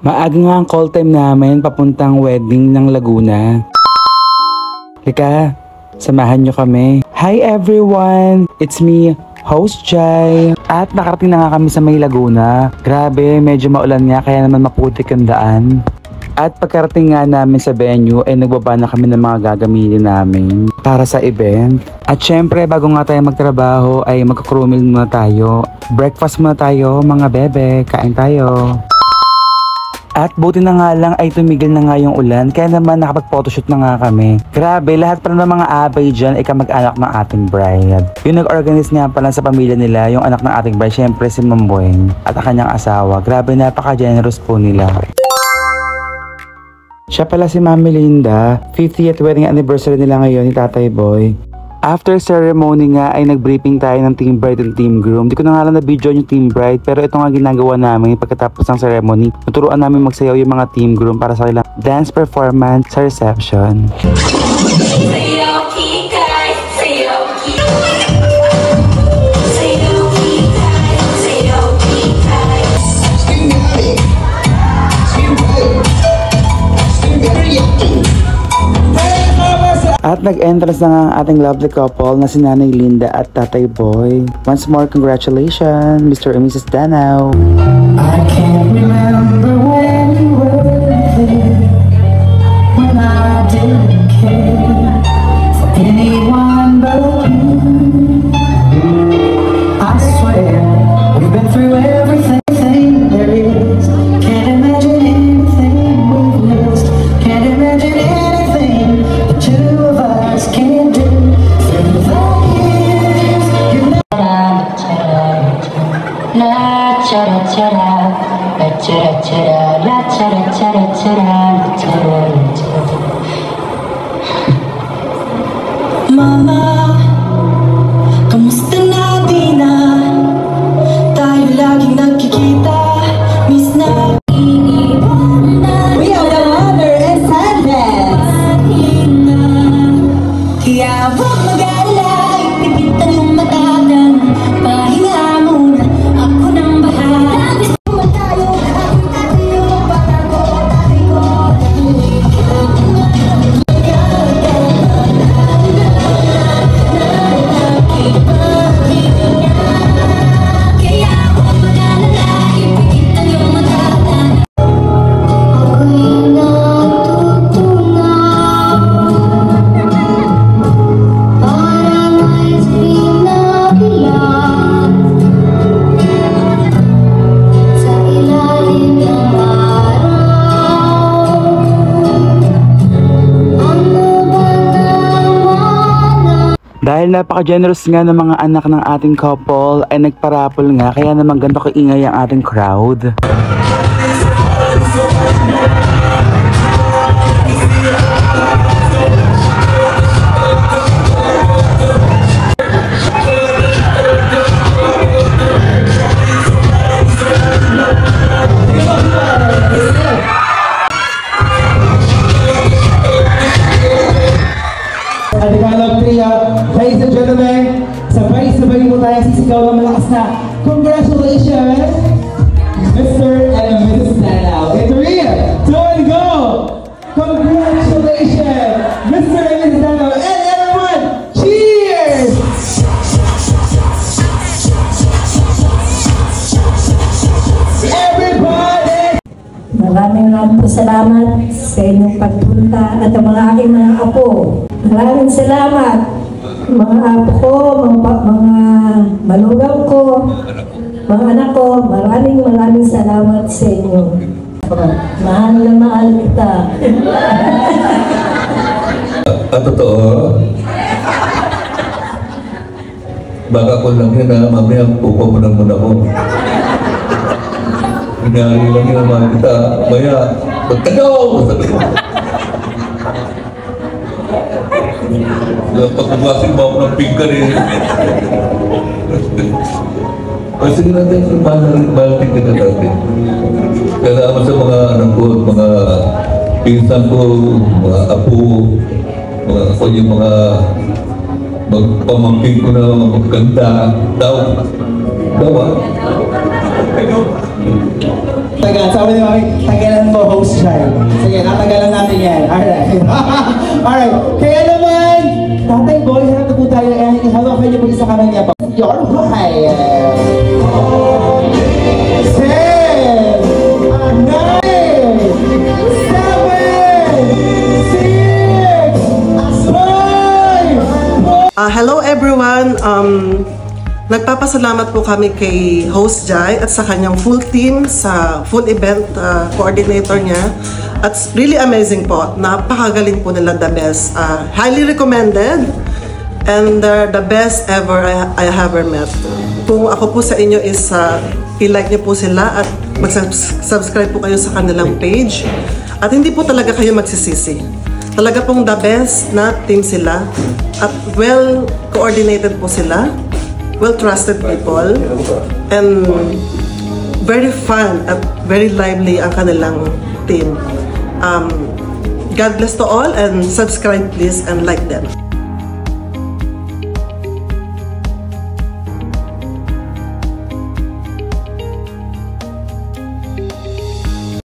Maaga nga ang call time namin papuntang wedding ng Laguna. Lika, samahan nyo kami. Hi everyone! It's me, Host Jai. At nakarating na nga kami sa may Laguna. Grabe, medyo maulan nga kaya naman maputik ang daan. At pagkarating nga namin sa venue ay nagbaba na kami ng mga gagamitin namin para sa event. At syempre bago nga tayo magtrabaho ay magka-crewmeal muna tayo. Breakfast muna tayo mga bebe, kain tayo. At buti na nga lang ay tumigil na nga yung ulan kaya naman nakapag-photoshoot na nga kami. Grabe, lahat pala ng mga abay dyan ay kamag-anak ng ating bride. Yung nag-organize nga pala sa pamilya nila yung anak ng ating bride, syempre si Ma'am Boyeng at ang kanyang asawa. Grabe, napaka-generous po nila. Siya pala si Ma'am Melinda, 50th wedding anniversary nila ngayon ni Tatay Boy. After ceremony nga ay nag-briefing tayo ng team bride and team groom. Di ko na nga lang na-video yung team bride pero ito nga ginagawa namin pagkatapos ng ceremony. Naturuan namin magsayaw yung mga team groom para sa kanilang dance performance sa reception. At nag-entrance na nga ang ating lovely couple na si Nanay Linda at Tatay Boy. Once more, congratulations, Mr. and Mrs. Danao. I can't remember when you were there, when I didn't care for anyone but you. I swear, we've been through everything there is. Can't imagine anything we've missed. Can't imagine anything the two of us can do through the years. La cha cha la, la cha cha la cha cha cha la cha. Mama, kamusta na di na? Tayo laging nagkikita, miss na. We are the mother and sadness. Kaya huwag mag-alala, ipipitan yung matagan. Pahinga muna, ako nang bahala. Gusto mo tayo, ako'y tayo, patago, tayo. Kaya huwag mag-alala, ipipitan yung matagan. Ako'y natutunan. Parang ice cream na bilang sa ilalim ng araw. Ano ba naman? Dahil napaka-generous nga ng mga anak ng ating couple ay nagparapol nga kaya naman ganito kaingay ang ating crowd. At the count of three, ladies and gentlemen, sabay-sabay mo tayo sisigaw ng malakas na congratulations, Mr. and Mrs. Danao. Okay, 3, 2, and go! Congratulations, Mr. and Mrs. Danao. And everyone, cheers! Everybody! Maraming po salamat sa inyong pagpunta at ang mga aking mga apo. Maraming salamat mga apo ko, mga manugang ko, mga anak ko. Maraming salamat sa inyo. Mahal na mahal kita. Totoo? Baka ko lang yan na mamaya pupunan mo na mo. Hinahali lang yung mga kita, maya, magtagaw! Pagkabasin mo ako ng pinggan eh. Sige natin, malaking kita natin. Kailangan sa mga anak ko, mga pinsan ko, mga apo, ako yung mga magpamangkin ko na magkanda. Daw ah. Tagal, sabi ni Mami, tagalan mo, host Jai. Sige, natagalan natin yan. Alright. Alright. Kaya naman, Tatay Boy, harap na po tayo. Hawakan niyo po isa kamay niya po. Your right. 10, 9, 7, 6, 5, Hello everyone! Nagpapasalamat po kami kay Host Jai at sa kanyang full team, sa full event coordinator niya. At really amazing po. Napakagaling po nila, the best. Highly recommended and the best ever I have ever met. Kung ako po sa inyo is i-like niyo po sila at mag-subscribe po kayo sa kanilang page. At hindi po talaga kayo magsisisi. Talaga pong the best na team sila at well coordinated po sila. Well-trusted people, and very fun at very lively ang kanilang team. God bless to all, and subscribe please and like them.